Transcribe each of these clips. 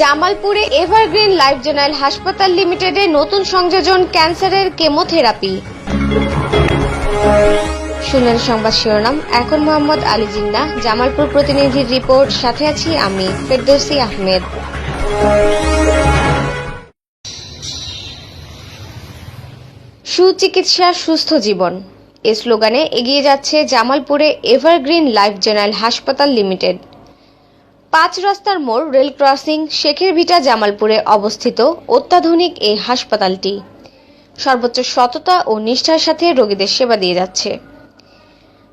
জামালপুরে evergreen life general হাসপাতাল লিমিটেডে নতুন সংযোজন ক্যান্সারের কেমোথেরাপি। শুনেন সংবাদ শিরোনাম। এখন মোহাম্মদ আলী জিন্না, জামালপুর প্রতিনিধির রিপোর্ট, সাথে আছি আমি ফেরদৌসী আহমেদ। সুচিকিৎসা সুস্থ জীবন এ স্লোগানে এগিয়ে যাচ্ছে জামালপুরে এভারগ্রিন লাইফ জেনারেল হাসপাতাল লিমিটেড। 5 রাস্তার মোড়, রেল ক্রসিং, শেখের ভিটা, জামালপুরে অবস্থিত অত্যাধুনিক এই হাসপাতালটি সর্বোচ্চ সততা ও নিষ্ঠার সাথে রোগীদের সেবা দিয়ে যাচ্ছে।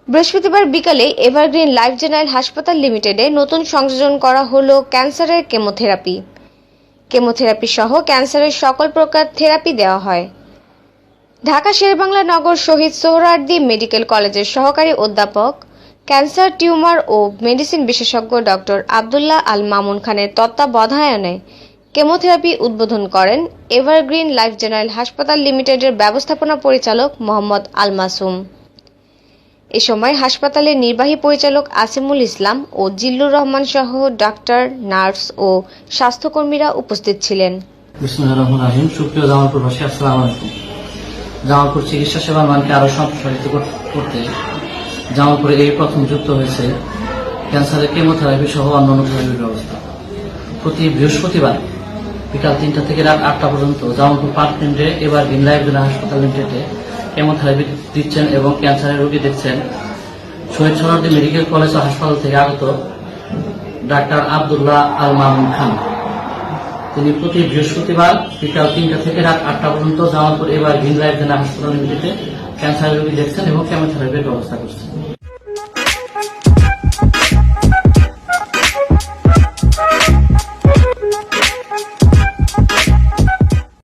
বৃহস্পতিবার বিকালে এভারগ্রিন লাইফ জেনারেল হাসপাতাল লিমিটেডে নতুন সংযোজন করা হলো ক্যান্সারের কেমোথেরাপি। কেমোথেরাপি সহ ক্যান্সারের সকল প্রকার থেরাপি দেওয়া হয়। ঢাকা শেরেবাংলা নগর শহীদ সোহরাওয়ার্দী মেডিকেল কলেজের সহকারী অধ্যাপক, ক্যান্সার, টিউমার ও মেডিসিন বিশেষজ্ঞ ডক্টর আব্দুল্লাহ আল মামুন খানের তত্ত্বাবধানে কেমোথেরাপি উদ্বোধন করেন এভারগ্রিন লাইফ জেনারেল হাসপাতাল লিমিটেডের ব্যবস্থাপনা পরিচালক মোহাম্মদ আল মাসুম। এ সময় হাসপাতালের নির্বাহী পরিচালক আসিমুল ইসলাম ও জিল্লুর রহমান সহ ডাক্তার, নার্স ও স্বাস্থ্যকর্মীরা উপস্থিত ছিলেন। বিসমিল্লাহির রহমানির রহিম। সুপ্রিয় জামালপুরবাসী, আসসালামু আলাইকুম। জামালপুর চিকিৎসা সেবার মানকে আরো সম্প্রসারিত করতে জামালপুরে এই প্রথম যুক্ত হয়েছে ক্যান্সারের কেমোথেরাপি সহ অন্যান্য থেরাপির ব্যবস্থা। প্রতি বৃহস্পতিবার বিকাল 3টা থেকে রাত 8টা পর্যন্ত জামালপুর পার্ক কেন্দ্রে এভারগ্রিন লাইফ জেনারেল হাসপাতাল লিমিটেডে কেমোথেরাপি দিচ্ছেন এবং ক্যান্সারের রোগী দেখছেন শহীদ সোহরাওয়ার্দী মেডিকেল কলেজ ও হাসপাতাল থেকে আগত ডাক্তার আব্দুল্লাহ আল মামুন খান। তিনি প্রতি বৃহস্পতিবার বিকাল 3টা থেকে রাত 8টা পর্যন্ত জামালপুর এভারগ্রিন লাইফ জেনারেল হাসপাতাল লিমিটেডে ক্যান্সারের রোগী দেখছেন এবং কেমোথেরাপির ব্যবস্থা করছেন।